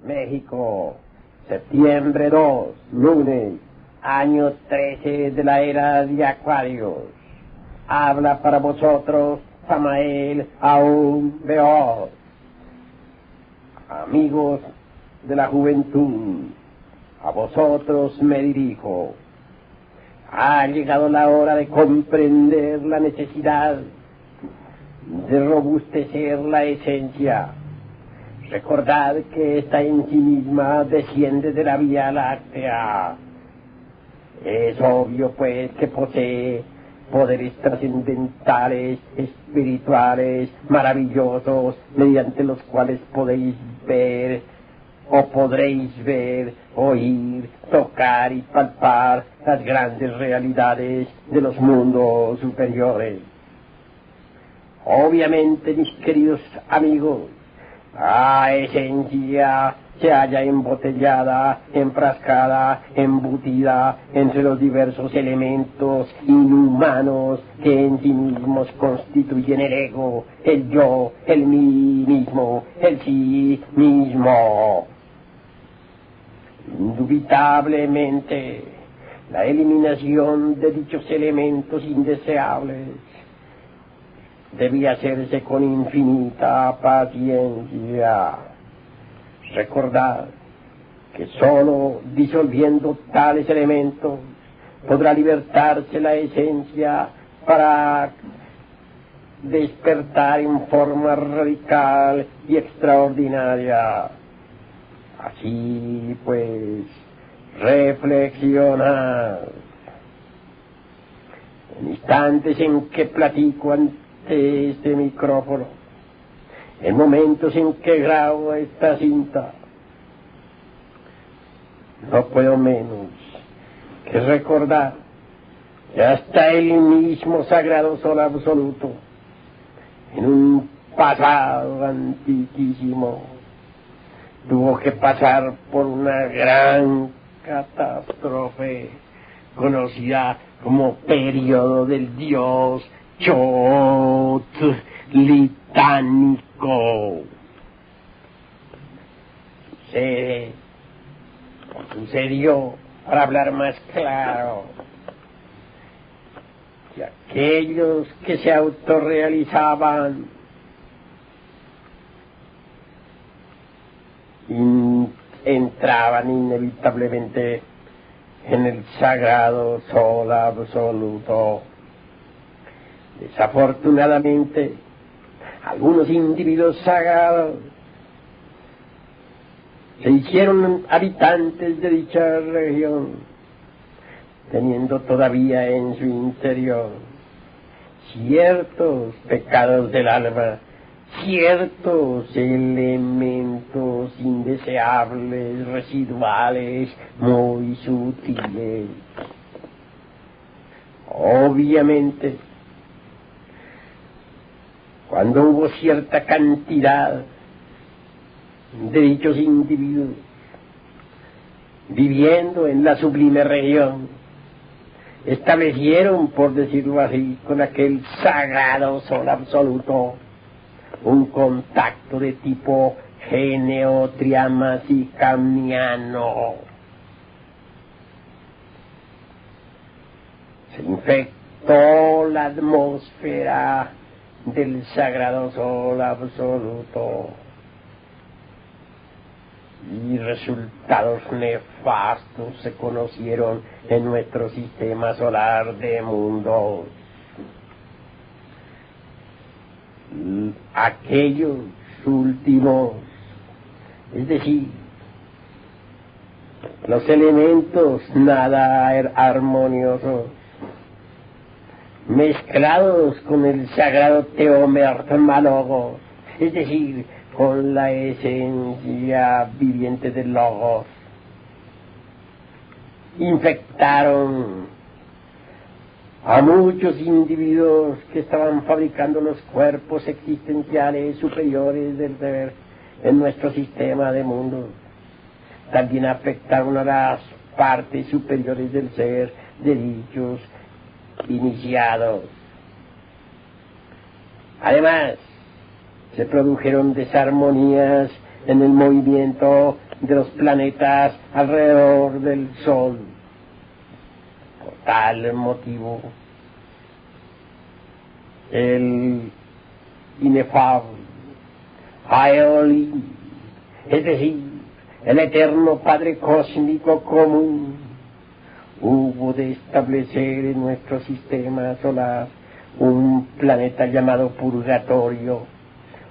México, septiembre 2, lunes, año 13 de la era de Acuarios. Habla para vosotros Samael Aún Beor. Amigos de la juventud, a vosotros me dirijo. Ha llegado la hora de comprender la necesidad de robustecer la esencia. Recordad que esta en sí misma desciende de la Vía Láctea. Es obvio, pues, que posee poderes trascendentales, espirituales, maravillosos, mediante los cuales podéis ver, o podréis ver, oír, tocar y palpar las grandes realidades de los mundos superiores. Obviamente, mis queridos amigos, la esencia se halla embotellada, enfrascada, embutida entre los diversos elementos inhumanos que en sí mismos constituyen el ego, el yo, el mí mismo, el sí mismo. Indubitablemente, la eliminación de dichos elementos indeseables debía hacerse con infinita paciencia. Recordad que sólo disolviendo tales elementos podrá libertarse la esencia para despertar en forma radical y extraordinaria. Así pues, reflexionad. En instantes en que platico ante este micrófono, en momentos en que grabo esta cinta, no puedo menos que recordar que hasta el mismo sagrado sol absoluto, en un pasado antiquísimo, tuvo que pasar por una gran catástrofe conocida como periodo del dios Chotlitánico. Sucedió, para hablar más claro, que aquellos que se autorrealizaban entraban inevitablemente en el sagrado sol absoluto. Desafortunadamente, algunos individuos sagrados se hicieron habitantes de dicha región, teniendo todavía en su interior ciertos pecados del alma, ciertos elementos indeseables, residuales, muy sutiles. Obviamente, cuando hubo cierta cantidad de dichos individuos viviendo en la sublime región, establecieron, por decirlo así, con aquel sagrado sol absoluto, un contacto de tipo geneotriamasicamiano. Se infectó la atmósfera del sagrado sol absoluto y resultados nefastos se conocieron en nuestro sistema solar de mundos. Aquellos últimos, es decir, los elementos nada armoniosos, mezclados con el sagrado teomermalogos, es decir, con la esencia viviente del logos, infectaron a muchos individuos que estaban fabricando los cuerpos existenciales superiores del ser en nuestro sistema de mundos. También afectaron a las partes superiores del ser de dichos iniciados. Además, se produjeron desarmonías en el movimiento de los planetas alrededor del Sol. Por tal motivo, el inefable Aeolí, es decir, el eterno Padre Cósmico Común, hubo de establecer en nuestro sistema solar un planeta llamado Purgatorio,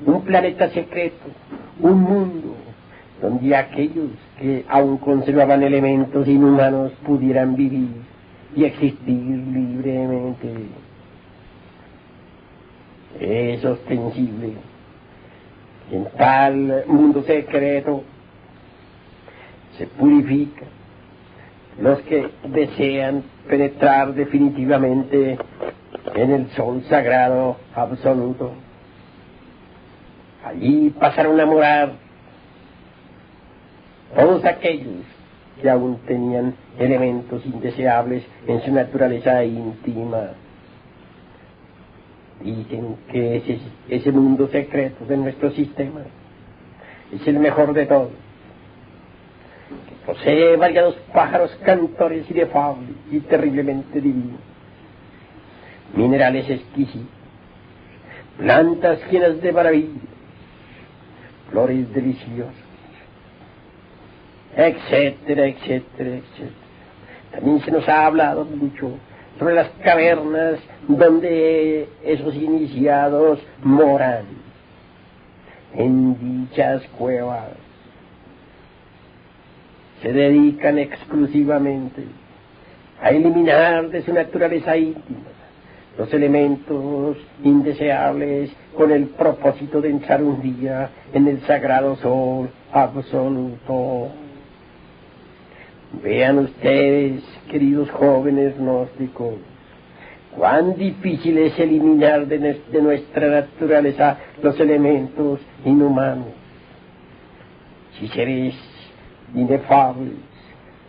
un planeta secreto, un mundo donde aquellos que aún conservaban elementos inhumanos pudieran vivir y existir libremente. Es ostensible que en tal mundo secreto se purifican los que desean penetrar definitivamente en el sol sagrado absoluto. Allí pasaron a morar todos aquellos que aún tenían elementos indeseables en su naturaleza íntima. Dicen que ese mundo secreto de nuestro sistema es el mejor de todos, que posee variados pájaros cantores inefables y terriblemente divinos, minerales exquisitos, plantas llenas de maravillas, flores deliciosas, etcétera, etcétera, etcétera. También se nos ha hablado mucho sobre las cavernas donde esos iniciados moran. En dichas cuevas se dedican exclusivamente a eliminar de su naturaleza íntima los elementos indeseables con el propósito de entrar un día en el sagrado sol absoluto. Vean ustedes, queridos jóvenes gnósticos, cuán difícil es eliminar de nuestra naturaleza los elementos inhumanos. Si seres inefables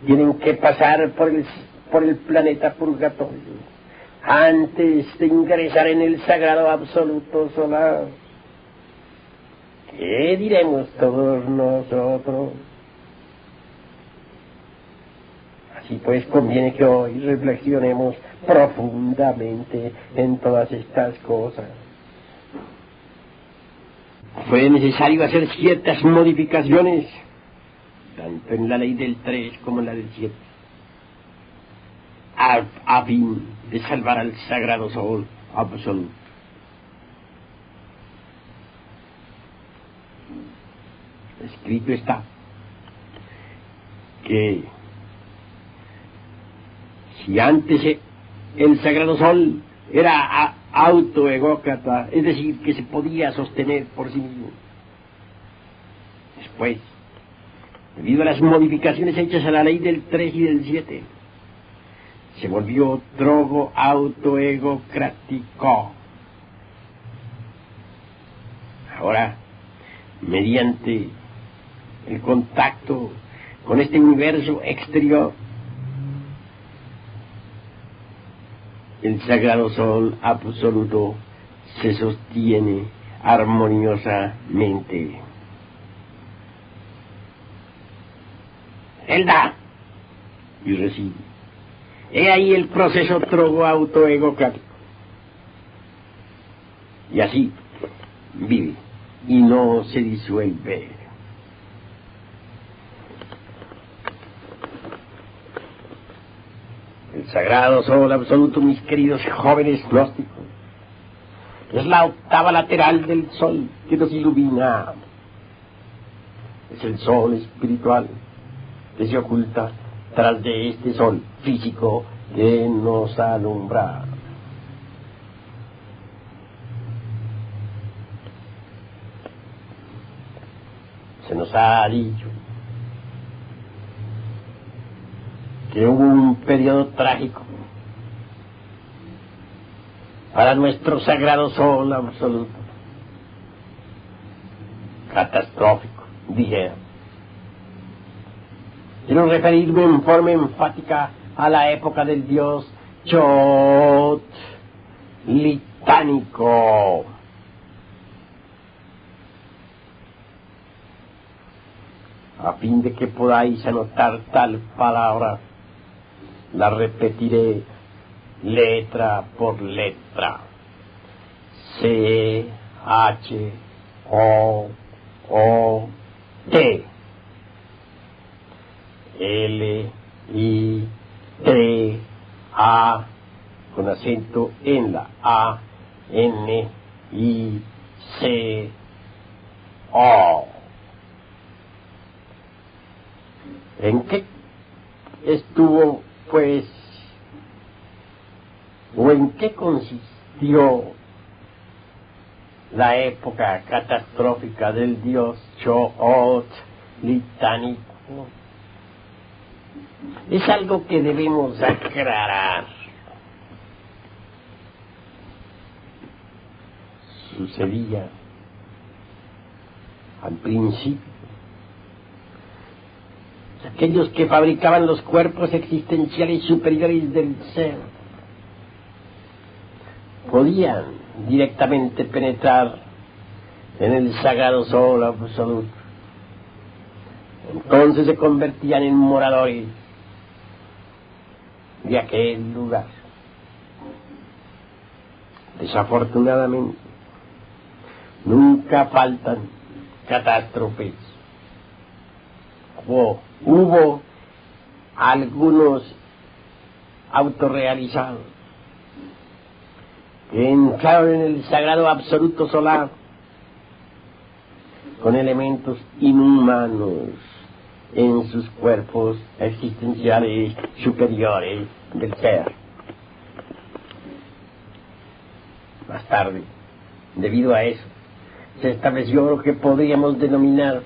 tienen que pasar por el planeta purgatorio antes de ingresar en el sagrado absoluto solar, ¿qué diremos todos nosotros? Así pues, conviene que hoy reflexionemos profundamente en todas estas cosas. Fue necesario hacer ciertas modificaciones, tanto en la ley del 3 como en la del 7, a fin de salvar al sagrado sol absoluto. Escrito está que si antes el sagrado sol era autoegócrata, es decir, que se podía sostener por sí mismo, después, debido a las modificaciones hechas a la ley del 3 y del 7, se volvió drogo autoegocrático. Ahora, mediante el contacto con este universo exterior, el sagrado sol absoluto se sostiene armoniosamente. Él da y recibe. He ahí el proceso drogo autoegocrático. Y así vive y no se disuelve. El sagrado sol absoluto, mis queridos jóvenes gnósticos, es la octava lateral del sol que nos ilumina. Es el sol espiritual que se oculta tras de este sol físico que nos alumbra. Se nos ha dicho que hubo un periodo trágico para nuestro sagrado sol absoluto, catastrófico, dijera. Quiero referirme en forma enfática a la época del dios Chot litánico. a fin de que podáis anotar tal palabra, la repetiré letra por letra. C, H, O, T. L, I, T, A, con acento en la A, N, I, C, O. ¿En qué estuvo, pues, o en qué consistió la época catastrófica del dios Xochitl? Es algo que debemos aclarar. Sucedía al principio. Aquellos que fabricaban los cuerpos existenciales superiores del ser podían directamente penetrar en el sagrado sol absoluto. Entonces se convertían en moradores de aquel lugar. Desafortunadamente, nunca faltan catástrofes. Hubo algunos autorrealizados que entraron en el sagrado absoluto solar con elementos inhumanos en sus cuerpos existenciales superiores del ser. Más tarde, debido a eso, se estableció lo que podríamos denominar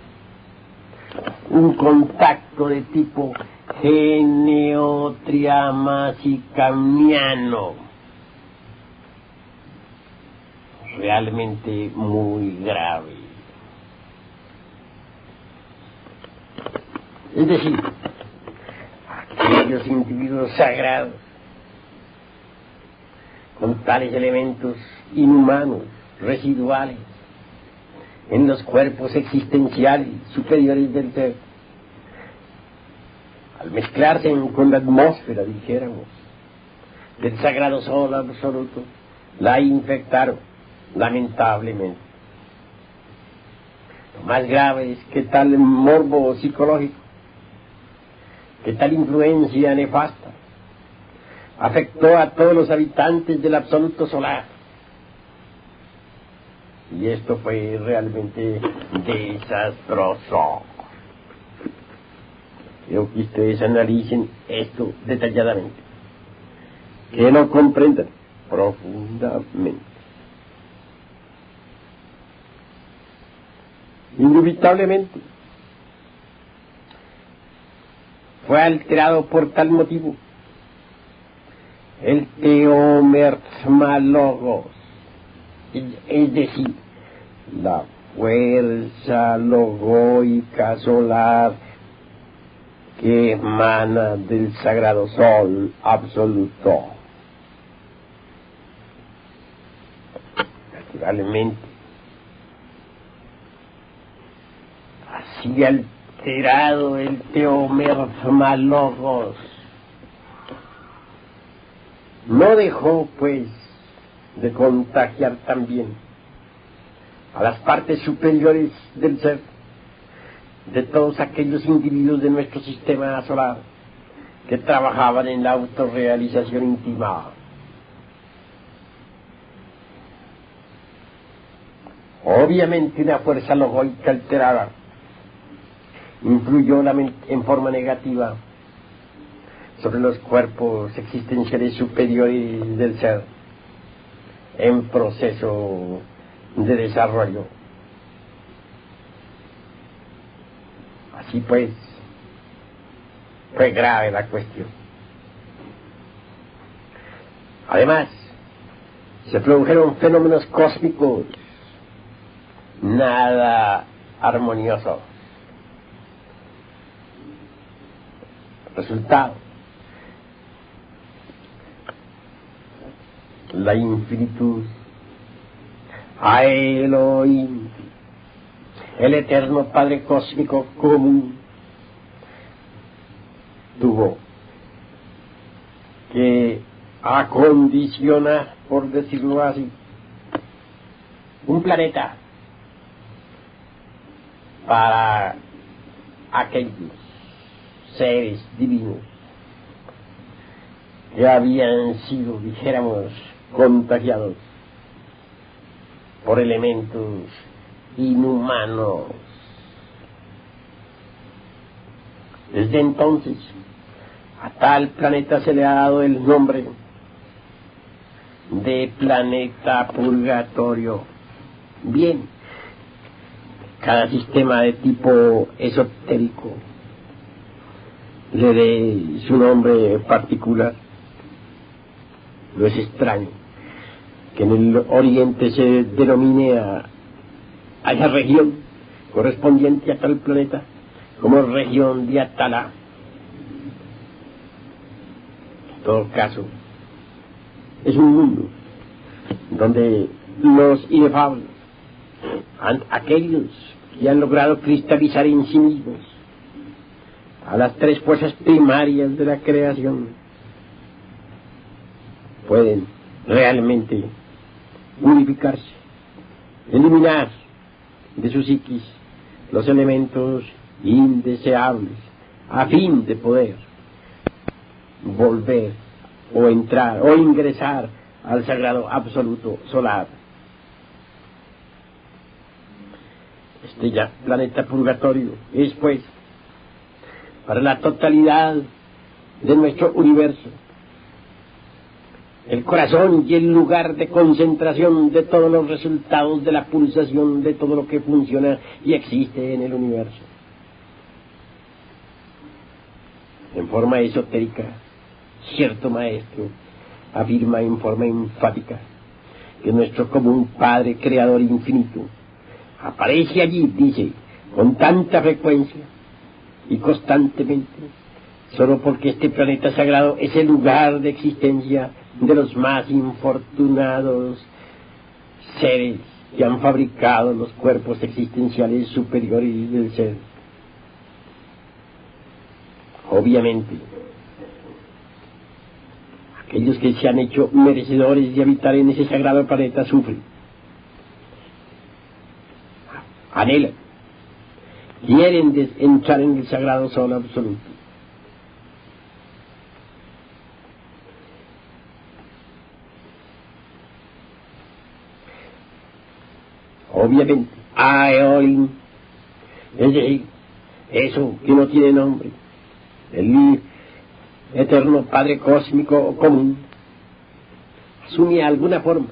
un contacto de tipo geneotriamasicamiano, realmente muy grave. Es decir, aquellos individuos sagrados con tales elementos inhumanos, residuales, en los cuerpos existenciales superiores del ser, al mezclarse con la atmósfera, dijéramos, del sagrado sol absoluto, la infectaron, lamentablemente. Lo más grave es que tal morbo psicológico, que tal influencia nefasta, afectó a todos los habitantes del absoluto solar. Y esto fue realmente desastroso. Quiero que ustedes analicen esto detalladamente, que lo comprendan profundamente. Indubitablemente fue alterado por tal motivo el teomermalogos, es decir, la fuerza logoica solar que emana del sagrado sol absoluto. Naturalmente, así alterado el teomermalogos, no dejó, pues, de contagiar también a las partes superiores del ser de todos aquellos individuos de nuestro sistema solar que trabajaban en la autorrealización íntima. Obviamente una fuerza logoica alterada influyó en forma negativa sobre los cuerpos existenciales superiores del ser en proceso de desarrollo. Así pues, fue grave la cuestión. Además, se produjeron fenómenos cósmicos nada armoniosos. Resultado: la infinitud, a Elohim, el eterno Padre cósmico común, tuvo que acondicionar, por decirlo así, un planeta para aquellos seres divinos que habían sido, dijéramos, contagiados por elementos inhumanos. Desde entonces, a tal planeta se le ha dado el nombre de planeta purgatorio. Bien, cada sistema de tipo esotérico le dé su nombre particular. No es extraño que en el Oriente se denomine a esa región correspondiente a tal planeta como región de Atala. En todo caso, es un mundo donde los inefables, aquellos que han logrado cristalizar en sí mismos a las tres fuerzas primarias de la creación, pueden realmente unificarse, eliminar de su psiquis los elementos indeseables, a fin de poder volver o entrar o ingresar al sagrado absoluto solar. Este ya planeta purgatorio es, pues, para la totalidad de nuestro universo, el corazón y el lugar de concentración de todos los resultados de la pulsación de todo lo que funciona y existe en el universo. En forma esotérica, cierto maestro afirma en forma enfática que nuestro común Padre Creador infinito aparece allí, dice, con tanta frecuencia y constantemente, solo porque este planeta sagrado es el lugar de existencia de los más infortunados seres que han fabricado los cuerpos existenciales superiores del ser. Obviamente, aquellos que se han hecho merecedores de habitar en ese sagrado planeta sufren, anhelan, quieren entrar en el sagrado sol absoluto. Obviamente, Aeolim, es decir, eso que no tiene nombre, el eterno Padre cósmico o común, asume alguna forma,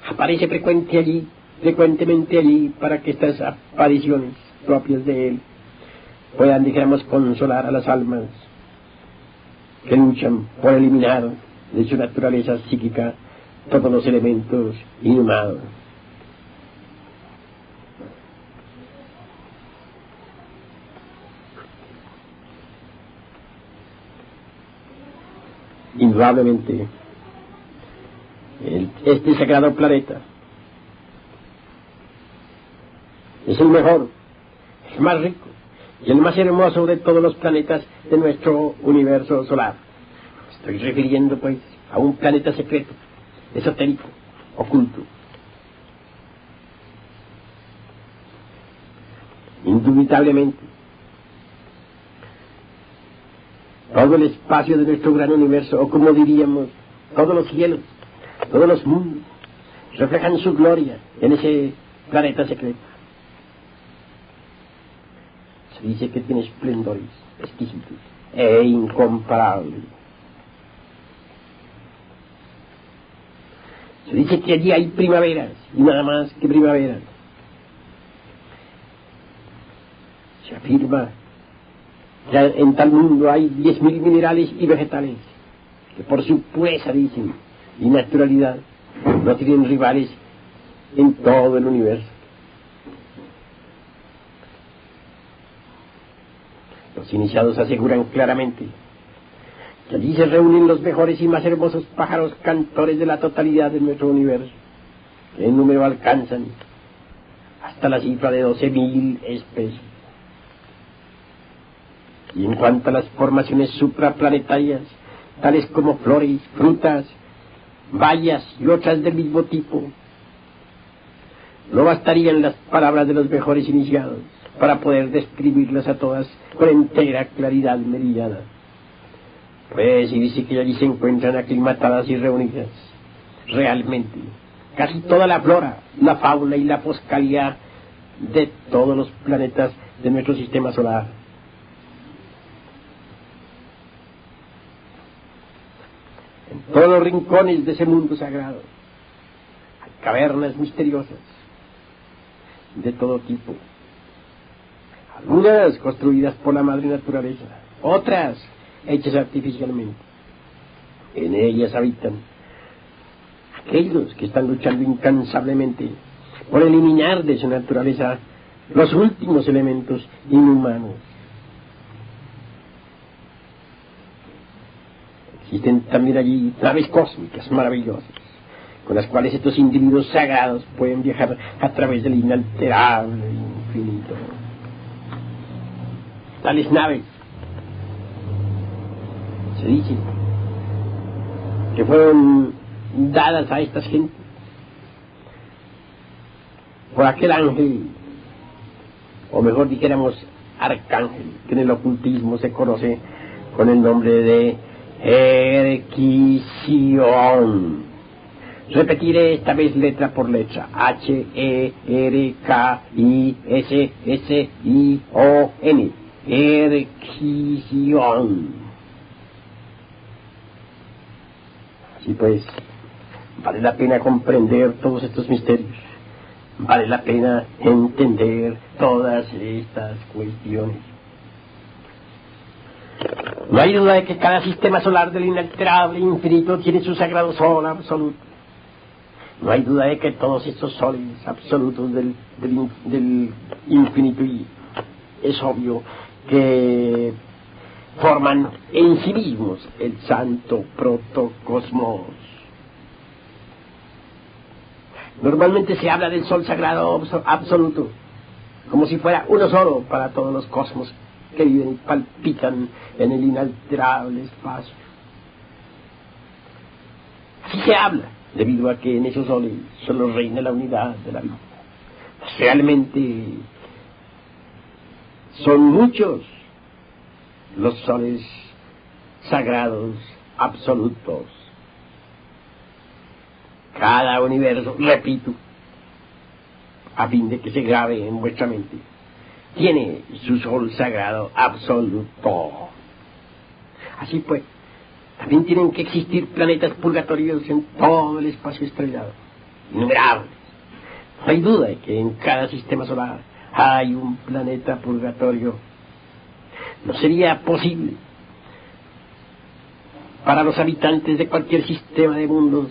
aparece frecuentemente allí para que estas apariciones propias de él puedan, dijéramos, consolar a las almas que luchan por eliminar de su naturaleza psíquica todos los elementos inhumanos. Indudablemente, este sagrado planeta es el mejor, el más rico y el más hermoso de todos los planetas de nuestro universo solar. Estoy refiriendo, pues, a un planeta secreto, esotérico, oculto. Indubitablemente, todo el espacio de nuestro gran universo, o como diríamos, todos los cielos, todos los mundos, reflejan su gloria en ese planeta secreto. Se dice que tiene esplendores exquisitos e incomparables. Se dice que allí hay primaveras, y nada más que primaveras. Se afirma que en tal mundo hay 10.000 minerales y vegetales, que por su pureza, dicen, y naturalidad, no tienen rivales en todo el universo. Los iniciados aseguran claramente que allí se reúnen los mejores y más hermosos pájaros cantores de la totalidad de nuestro universo, que en número alcanzan hasta la cifra de 12.000 especies. Y en cuanto a las formaciones supraplanetarias, tales como flores, frutas, bayas y otras del mismo tipo, no bastarían las palabras de los mejores iniciados para poder describirlas a todas con entera claridad meridiana. Puede decirse que allí se encuentran aclimatadas y reunidas, realmente, casi toda la flora, la fauna y la foscalidad de todos los planetas de nuestro sistema solar. En todos los rincones de ese mundo sagrado hay cavernas misteriosas de todo tipo, algunas construidas por la madre naturaleza, otras hechas artificialmente. En ellas habitan aquellos que están luchando incansablemente por eliminar de su naturaleza los últimos elementos inhumanos. Existen también allí naves cósmicas maravillosas, con las cuales estos individuos sagrados pueden viajar a través del inalterable infinito. Tales naves, se dice, que fueron dadas a estas gentes por aquel ángel, o mejor dijéramos arcángel, que en el ocultismo se conoce con el nombre de Herquisión. Repetiré esta vez letra por letra: Herquisión. Herquisión. Así pues, vale la pena comprender todos estos misterios, vale la pena entender todas estas cuestiones. No hay duda de que cada sistema solar del inalterable infinito tiene su sagrado sol absoluto. No hay duda de que todos estos soles absolutos del infinito, y es obvio que forman en sí mismos el santo protocosmos. Normalmente se habla del sol sagrado absoluto como si fuera uno solo para todos los cosmos que viven y palpitan en el inalterable espacio. Así se habla, debido a que en esos soles solo reina la unidad de la vida. Realmente son muchos los soles sagrados absolutos. Cada universo, repito, a fin de que se grabe en vuestra mente, tiene su sol sagrado absoluto. Así pues, también tienen que existir planetas purgatorios en todo el espacio estrellado, innumerables. No hay duda de que en cada sistema solar hay un planeta purgatorio. No sería posible para los habitantes de cualquier sistema de mundos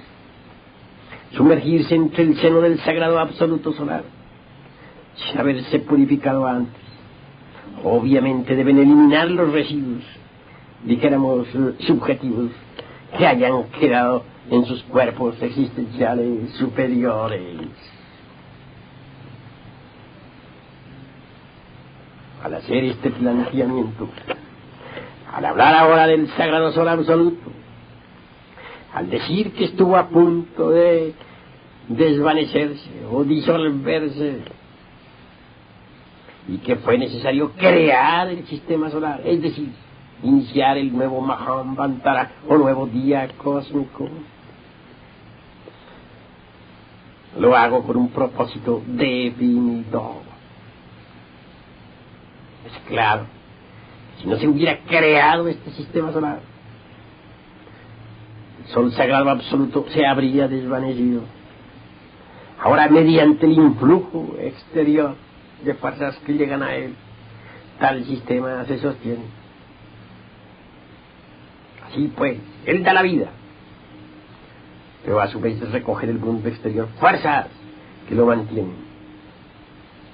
sumergirse entre el seno del sagrado absoluto solar sin haberse purificado antes. Obviamente deben eliminar los residuos, dijéramos, subjetivos, que hayan quedado en sus cuerpos existenciales superiores. Al hacer este planteamiento, al hablar ahora del sagrado sol absoluto, al decir que estuvo a punto de desvanecerse o disolverse y que fue necesario crear el sistema solar, es decir, iniciar el nuevo Mahamvantara o nuevo día cósmico, lo hago con un propósito definido. Es claro, si no se hubiera creado este sistema solar, el sol sagrado absoluto se habría desvanecido. Ahora, mediante el influjo exterior de fuerzas que llegan a él, tal sistema se sostiene. Así pues, él da la vida, pero a su vez recoge del mundo exterior fuerzas que lo mantienen.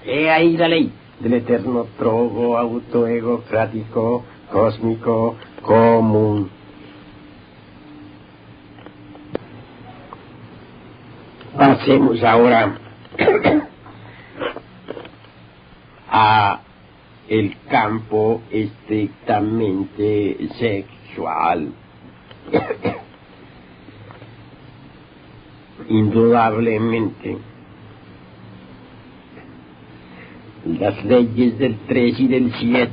He ahí la ley del eterno trogo autoegocrático cósmico común. Pasemos ahora a el campo estrictamente sexual. Indudablemente, las leyes del 3 y del 7,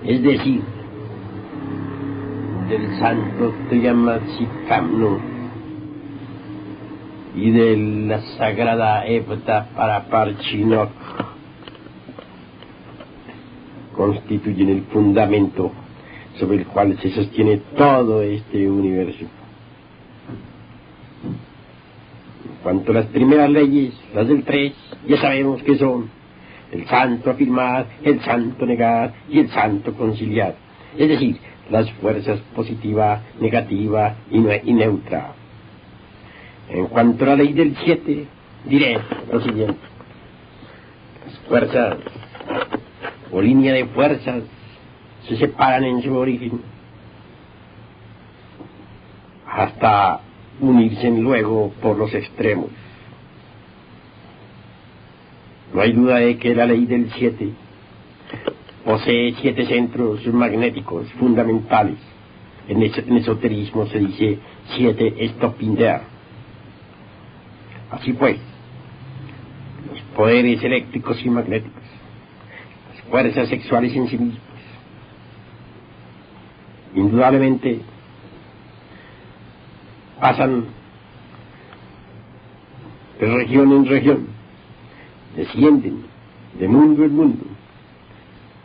es decir, del Santo Triamatzikamnu y de la Sagrada Epta para Parchinok, constituyen el fundamento sobre el cual se sostiene todo este universo. En cuanto a las primeras leyes, las del 3, ya sabemos que son el santo afirmar, el santo negar y el santo conciliar, es decir, las fuerzas positiva, negativa y neutra. En cuanto a la ley del 7, diré lo siguiente: las fuerzas o línea de fuerzas se separan en su origen hasta unirse luego por los extremos. No hay duda de que la ley del 7 posee 7 centros magnéticos fundamentales. En esoterismo se dice 7 Stopinder. Así pues, los poderes eléctricos y magnéticos, las fuerzas sexuales en sí mismas, indudablemente pasan de región en región, descienden de mundo en mundo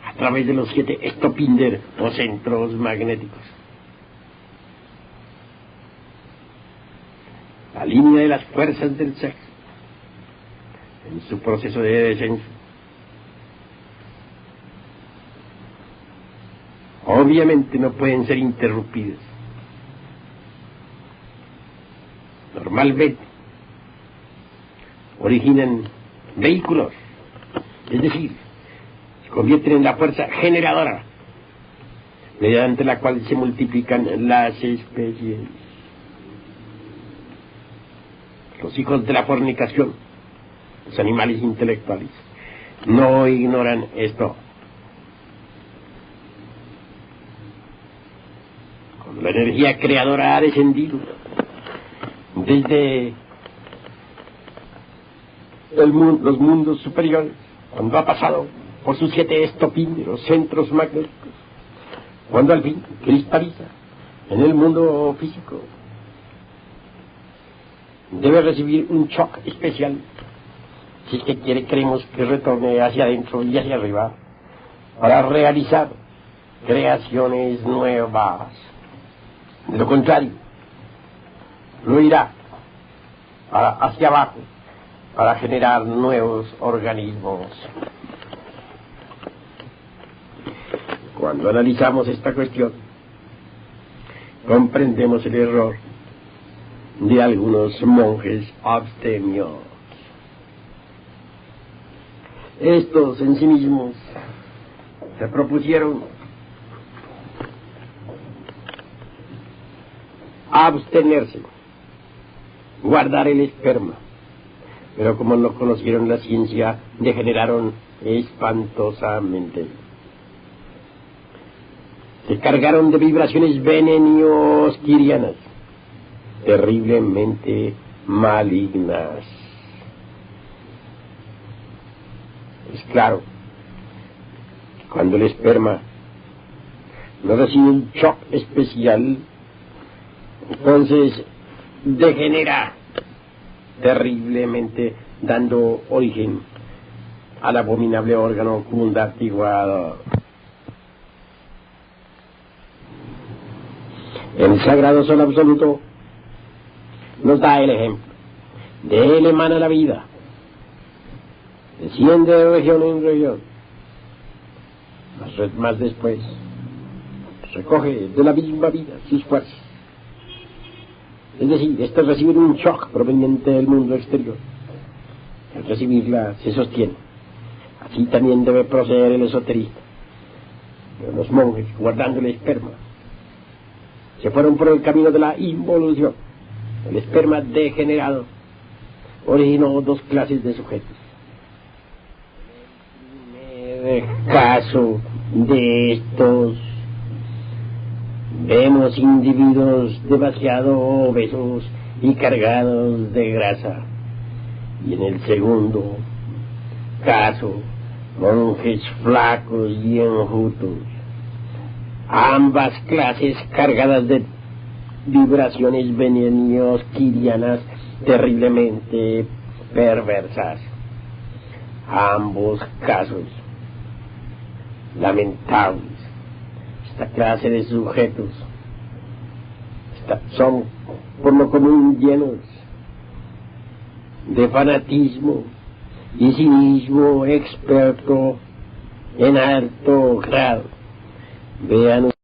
a través de los 7 Stopinder o centros magnéticos. La línea de las fuerzas del sexo, en su proceso de descenso, obviamente no pueden ser interrumpidas. Normalmente originan vehículos, es decir, se convierten en la fuerza generadora mediante la cual se multiplican las especies. Los hijos de la fornicación, los animales intelectuales, no ignoran esto. Cuando la energía creadora ha descendido desde los mundos superiores, cuando ha pasado por sus 7 estopínderos, centros magnéticos, cuando al fin cristaliza en el mundo físico, debe recibir un shock especial, si es que queremos que retorne hacia adentro y hacia arriba, para realizar creaciones nuevas. De lo contrario, lo irá hacia abajo para generar nuevos organismos. Cuando analizamos esta cuestión, comprendemos el error de algunos monjes abstemios. Estos en sí mismos se propusieron abstenerse, guardar el esperma, pero como no conocieron la ciencia, degeneraron espantosamente. Se cargaron de vibraciones venenios-quirianas, terriblemente malignas. Es claro, cuando el esperma no recibe un shock especial, entonces degenera terriblemente, dando origen al abominable órgano cundartiguado. El Sagrado Sol Absoluto nos da el ejemplo. De él emana la vida, desciende de región en región, más después recoge de la misma vida sus fuerzas. Es decir, estos reciben un shock proveniente del mundo exterior. Al recibirla se sostiene. Así también debe proceder el esoterista. Pero los monjes, guardando el esperma, se fueron por el camino de la involución. El esperma degenerado originó 2 clases de sujetos. El caso de estos. Vemos individuos demasiado obesos y cargados de grasa. Y en el segundo caso, monjes flacos y enjutos. Ambas clases cargadas de vibraciones venenios-quirianas terriblemente perversas. Ambos casos lamentables. Esta clase de sujetos son por lo común llenos de fanatismo y cinismo experto en alto grado. Vean